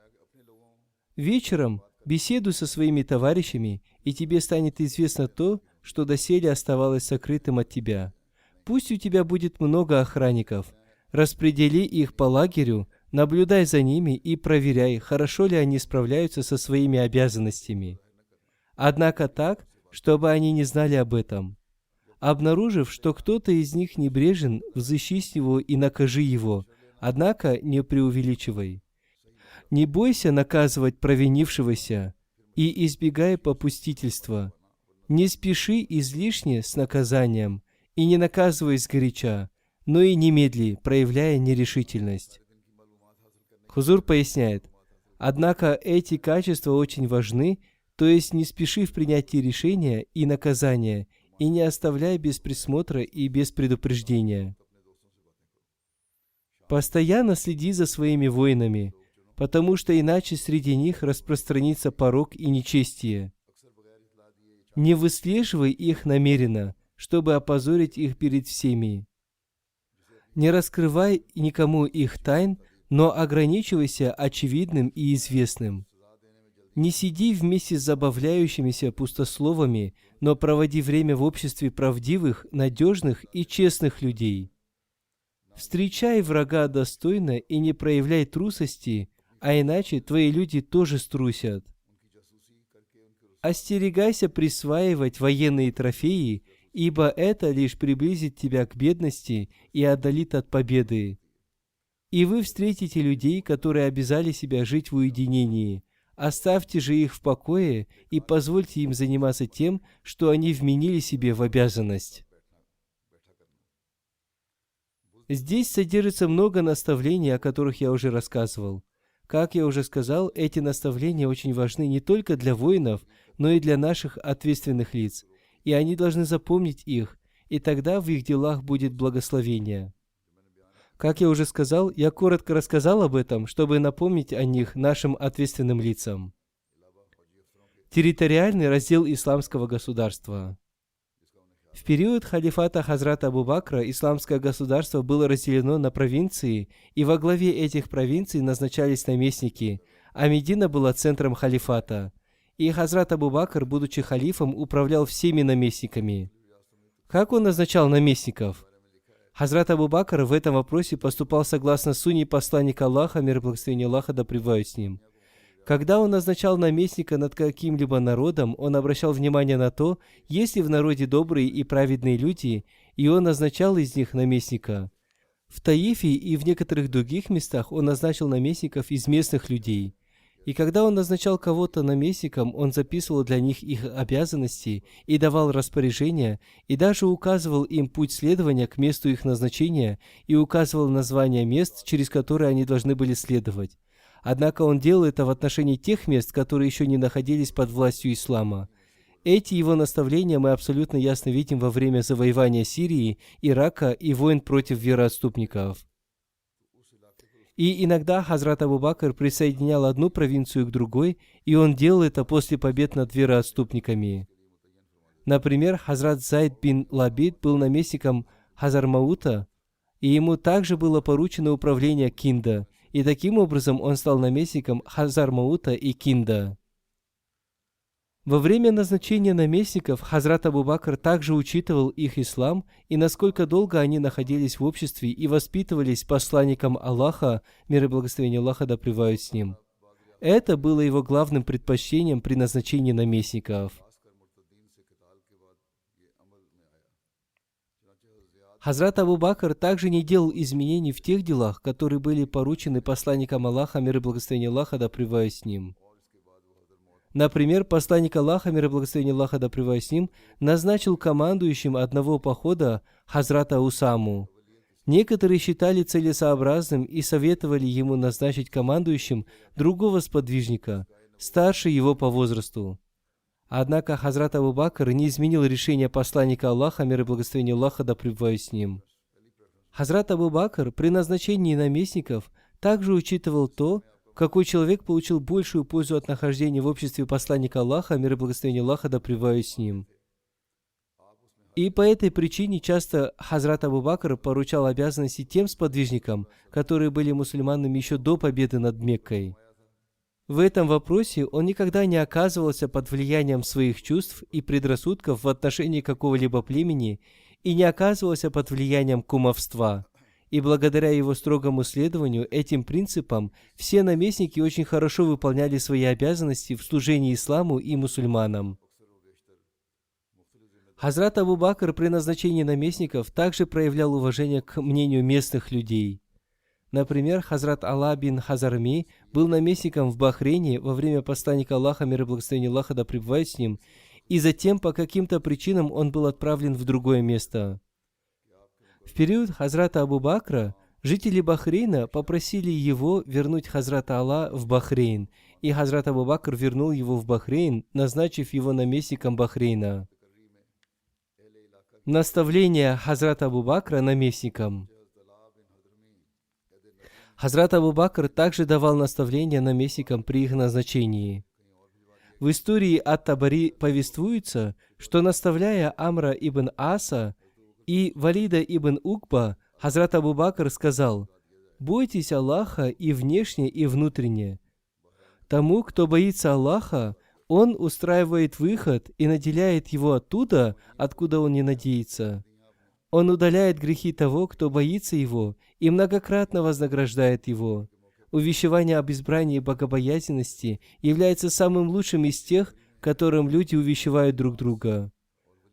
Вечером беседуй со своими товарищами, и тебе станет известно то, что доселе оставалось сокрытым от тебя. Пусть у тебя будет много охранников. Распредели их по лагерю, наблюдай за ними и проверяй, хорошо ли они справляются со своими обязанностями. Однако так, чтобы они не знали об этом. Обнаружив, что кто-то из них небрежен, взыщи с него и накажи его, однако не преувеличивай. Не бойся наказывать провинившегося и избегай попустительства. Не спеши излишне с наказанием и не наказывай сгоряча, но и немедли, проявляя нерешительность. Хузур поясняет, однако эти качества очень важны, то есть не спеши в принятии решения и наказания, и не оставляй без присмотра и без предупреждения. Постоянно следи за своими воинами, потому что иначе среди них распространится порок и нечестие. Не выслеживай их намеренно, чтобы опозорить их перед всеми. Не раскрывай никому их тайн, но ограничивайся очевидным и известным. Не сиди вместе с забавляющимися пустословами, но проводи время в обществе правдивых, надежных и честных людей. Встречай врага достойно и не проявляй трусости, а иначе твои люди тоже струсят. Остерегайся присваивать военные трофеи, ибо это лишь приблизит тебя к бедности и отдалит от победы. И вы встретите людей, которые обязали себя жить в уединении. Оставьте же их в покое и позвольте им заниматься тем, что они вменили себе в обязанность. Здесь содержится много наставлений, о которых я уже рассказывал. Как я уже сказал, эти наставления очень важны не только для воинов, но и для наших ответственных лиц, и они должны запомнить их, и тогда в их делах будет благословение. Как я уже сказал, я коротко рассказал об этом, чтобы напомнить о них нашим ответственным лицам. Территориальный раздел исламского государства. В период халифата Хазрата Абу Бакра исламское государство было разделено на провинции, и во главе этих провинций назначались наместники, а Медина была центром халифата. И Хазрат Абу Бакр, будучи халифом, управлял всеми наместниками. Как он назначал наместников? Хазрат Абу Бакр в этом вопросе поступал согласно сунне посланника Аллаха, мир и благословение Аллаха да пребывают с ним. Когда он назначал наместника над каким-либо народом, он обращал внимание на то, есть ли в народе добрые и праведные люди, и он назначал из них наместника. В Таифе и в некоторых других местах он назначил наместников из местных людей. И когда он назначал кого-то наместником, он записывал для них их обязанности и давал распоряжения, и даже указывал им путь следования к месту их назначения и указывал названия мест, через которые они должны были следовать. Однако он делал это в отношении тех мест, которые еще не находились под властью ислама. Эти его наставления мы абсолютно ясно видим во время завоевания Сирии, Ирака и войн против вероотступников. И иногда Хазрат Абу Бакр присоединял одну провинцию к другой, и он делал это после побед над вероотступниками. Например, Хазрат Зайд бин Лабид был наместником Хазармаута, и ему также было поручено управление Кинда, и таким образом он стал наместником Хазармаута и Кинда. Во время назначения наместников Хазрат Абу Бакр также учитывал их ислам и насколько долго они находились в обществе и воспитывались посланником Аллаха, мир и благословение Аллаха да пребывают с ним. Это было его главным предпочтением при назначении наместников. Хазрат Абу Бакр также не делал изменений в тех делах, которые были поручены посланникам Аллаха, мир и благословение Аллаха да пребывают с ним. Например, посланник Аллаха, мир и благословение Аллаха да пребывают с ним, назначил командующим одного похода Хазрата Усаму. Некоторые считали целесообразным и советовали ему назначить командующим другого сподвижника, старше его по возрасту. Однако Хазрат Абу Бакр не изменил решение посланника Аллаха, мир и благословение Аллаха да пребывают с ним. Хазрат Абу Бакр при назначении наместников также учитывал то, какой человек получил большую пользу от нахождения в обществе посланника Аллаха, мир и благословение Аллаха да пребывают с ним. И по этой причине часто Хазрат Абу Бакр поручал обязанности тем сподвижникам, которые были мусульманами еще до победы над Меккой. В этом вопросе он никогда не оказывался под влиянием своих чувств и предрассудков в отношении какого-либо племени и не оказывался под влиянием кумовства. И благодаря его строгому следованию этим принципам все наместники очень хорошо выполняли свои обязанности в служении исламу и мусульманам. Хазрат Абу Бакр при назначении наместников также проявлял уважение к мнению местных людей. Например, Хазрат Алла бин Хазарми был наместником в Бахрейне во время посланника Аллаха, мир и благословение Аллаха да пребывает с ним, и затем по каким-то причинам он был отправлен в другое место. В период Хазрата Абу Бакра Жители Бахрейна попросили его вернуть Хазрата Алла в Бахрейн, и Хазрат Абу Бакр вернул его в Бахрейн, назначив его наместником Бахрейна. Наставление Хазрата Абу Бакра наместником. Хазрат Абу Бакр также давал наставления наместникам при их назначении. В истории Ат-Табари повествуется, что, наставляя Амра ибн Аса и Валида ибн Укба, Хазрат Абу Бакр сказал: «Бойтесь Аллаха и внешне, и внутренне. Тому, кто боится Аллаха, Он устраивает выход и наделяет его оттуда, откуда он не надеется. Он удаляет грехи того, кто боится Его, и многократно вознаграждает его. Увещевание об избрании богобоязненности является самым лучшим из тех, которым люди увещевают друг друга.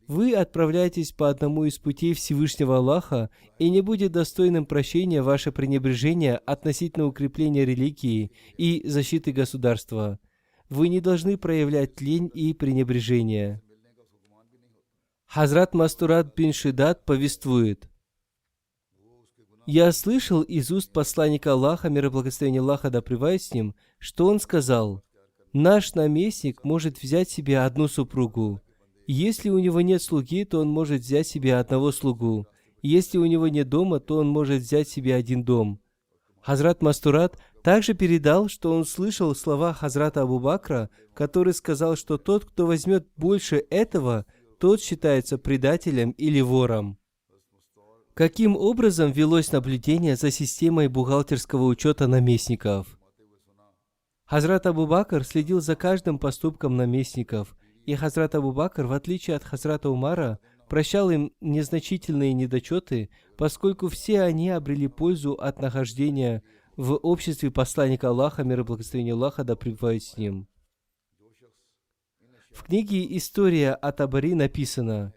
Вы отправляетесь по одному из путей Всевышнего Аллаха, и не будет достойным прощения ваше пренебрежение относительно укрепления религии и защиты государства. Вы не должны проявлять лень и пренебрежение». Хазрат Мастурат бин Шиддат повествует: «Я слышал из уст посланника Аллаха, мир и благословение Аллаха да пребывает с ним, что он сказал: наш наместник может взять себе одну супругу. Если у него нет слуги, то он может взять себе одного слугу. Если у него нет дома, то он может взять себе один дом». Хазрат Мастурат также передал, что он слышал слова Хазрата Абу Бакра, который сказал, что тот, кто возьмет больше этого, тот считается предателем или вором. Каким образом велось наблюдение за системой бухгалтерского учета наместников? Хазрат Абу Бакр следил за каждым поступком наместников, и Хазрат Абу Бакр, в отличие от Хазрата Умара, прощал им незначительные недочеты, поскольку все они обрели пользу от нахождения в обществе посланника Аллаха, мир и благословение Аллаха да пребывает с ним. В книге «История Ат-Табари» написано: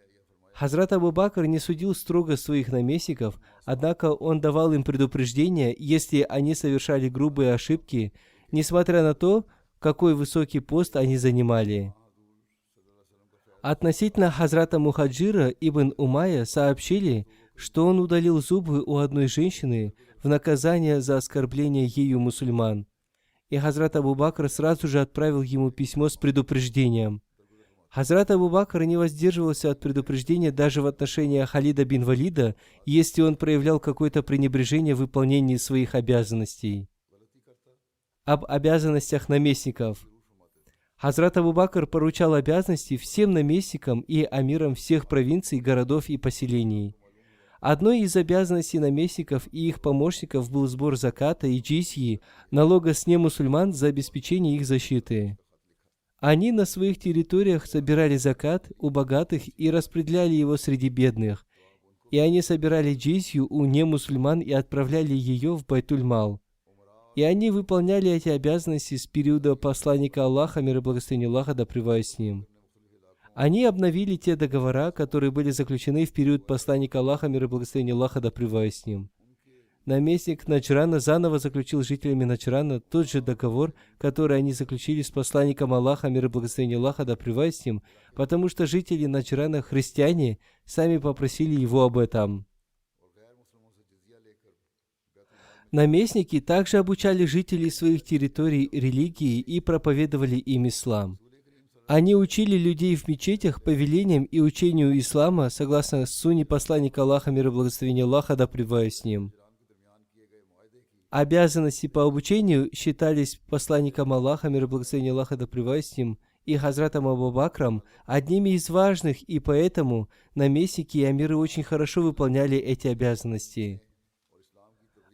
Хазрат Абу Бакр не судил строго своих наместников, однако он давал им предупреждения, если они совершали грубые ошибки, несмотря на то, какой высокий пост они занимали. Относительно Хазрата Мухаджира ибн Умайя сообщили, что он удалил зубы у одной женщины в наказание за оскорбление ею мусульман. И Хазрат Абу Бакр сразу же отправил ему письмо с предупреждением. Хазрат Абу Бакр не воздерживался от предупреждения даже в отношении Халида бин Валида, если он проявлял какое-то пренебрежение в выполнении своих обязанностей. Об обязанностях наместников. Хазрат Абу Бакр поручал обязанности всем наместникам и амирам всех провинций, городов и поселений. Одной из обязанностей наместников и их помощников был сбор заката и джизьи, налога с немусульман за обеспечение их защиты. Они на своих территориях собирали закат у богатых и распределяли его среди бедных. И они собирали джизью у немусульман и отправляли ее в Байтуль-Мал. И они выполняли эти обязанности с периода посланника Аллаха, мир и благословение Аллаха да пребывает с ним. Они обновили те договора, которые были заключены в период посланника Аллаха, мир и благословение Аллаха да пребывает с ним. Наместник Наджрана заново заключил с жителями Наджрана тот же договор, который они заключили с посланником Аллаха, мир и благословение Аллаха да пребывает с ним, потому что жители Наджрана, христиане, сами попросили его об этом. Наместники также обучали жителей своих территорий религии и проповедовали им ислам. Они учили людей в мечетях повелениям и учению ислама согласно сунне посланника Аллаха, мир и благословение Аллаха да пребывает с ним. Обязанности по обучению считались посланником Аллаха, мир и благословение Аллаха да пребывает с ним, и Хазратом Абу Бакром одними из важных, и поэтому наместники и амиры очень хорошо выполняли эти обязанности.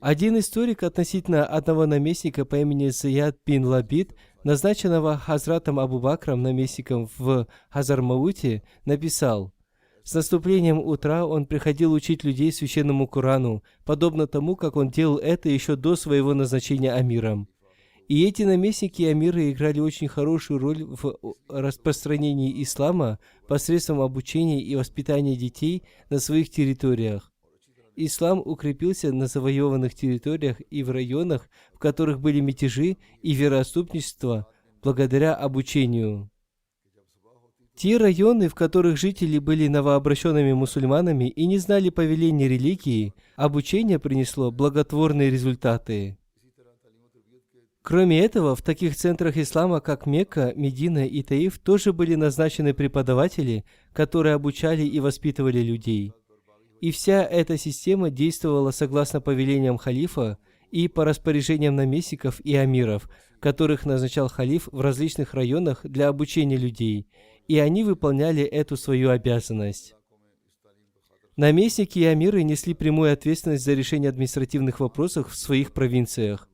Один историк относительно одного наместника по имени Заяд бин Лабид, назначенного Хазратом Абу Бакром наместником в Хазар-Мауте, написал: «С наступлением утра он приходил учить людей священному Корану, подобно тому, как он делал это еще до своего назначения амиром». И эти наместники и амиры играли очень хорошую роль в распространении ислама посредством обучения и воспитания детей на своих территориях. Ислам укрепился на завоеванных территориях и в районах, в которых были мятежи и вероотступничество, благодаря обучению. Те районы, в которых жители были новообращенными мусульманами и не знали повеления религии, обучение принесло благотворные результаты. Кроме этого, в таких центрах ислама, как Мекка, Медина и Таиф, тоже были назначены преподаватели, которые обучали и воспитывали людей. И вся эта система действовала согласно повелениям халифа и по распоряжениям наместников и амиров, которых назначал халиф в различных районах для обучения людей, и они выполняли эту свою обязанность. Наместники и амиры несли прямую ответственность за решение административных вопросов в своих провинциях.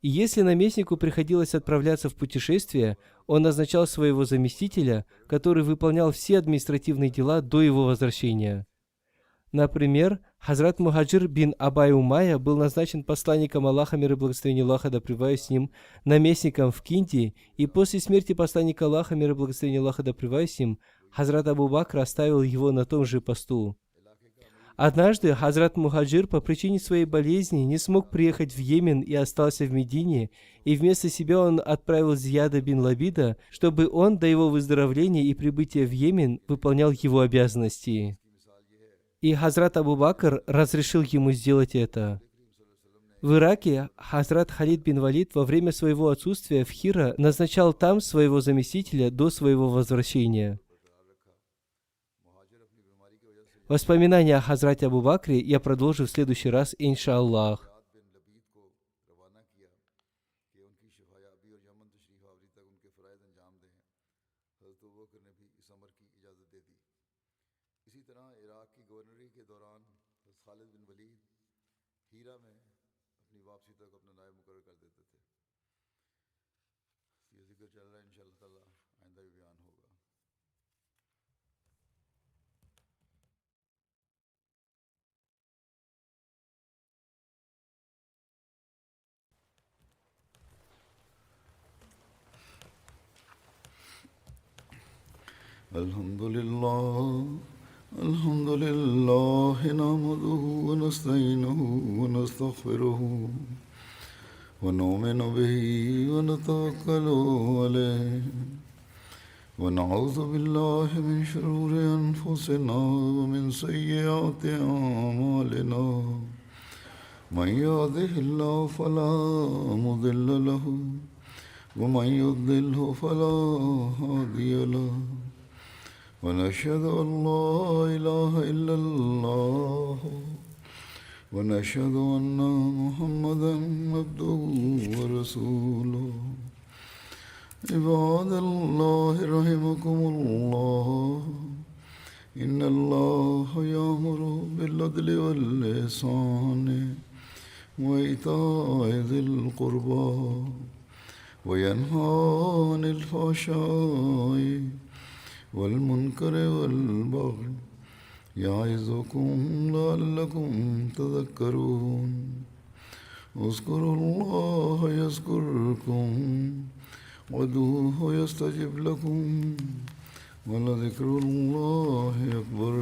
И если наместнику приходилось отправляться в путешествие, он назначал своего заместителя, который выполнял все административные дела до его возвращения. Например, Хазрат Мухаджир бин Абай Умайя был назначен посланником Аллаха, мир и благословение Аллаха, да пребывает с ним, наместником в Кинде, и после смерти посланника Аллаха, мир и благословение Аллаха, да пребывает с ним, Хазрат Абу Бакр оставил его на том же посту. Однажды Хазрат Мухаджир по причине своей болезни не смог приехать в Йемен и остался в Медине, и вместо себя он отправил Зияда бин Лабида, чтобы он до его выздоровления и прибытия в Йемен выполнял его обязанности. И Хазрат Абу Бакр разрешил ему сделать это. В Ираке Хазрат Халид бин Валид во время своего отсутствия в Хира назначал там своего заместителя до своего возвращения. Воспоминания о Хазрате Абу Бакре я продолжу в следующий раз, иншаллах. الحمد لله الحمد لله نحمده ونستعينه ونستغفره ونؤمن به ونتوكل عليه ونعوذ بالله من شرور أنفسنا ومن سيئات أعمالنا من يهده الله فلا مضل له ومن يضلله فلا هادي له ونشهد أن لا إله إلا الله ونشهد أن محمدا عبده ورسوله عباد الله رحمكم الله إن الله يأمر بالعدل والإحسان وإيتاء ذي القربى وينهى عن الفحشاء والمنكر والبغي يعظكم لعلكم تذكرون اذكروا الله يذكركم وادعوه يستجب لكم ولذكر الله أكبر.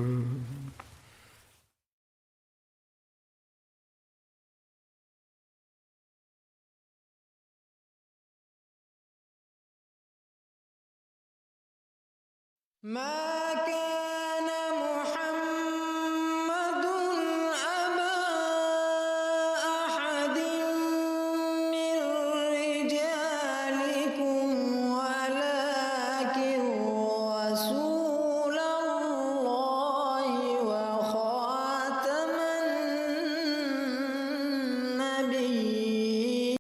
ما كان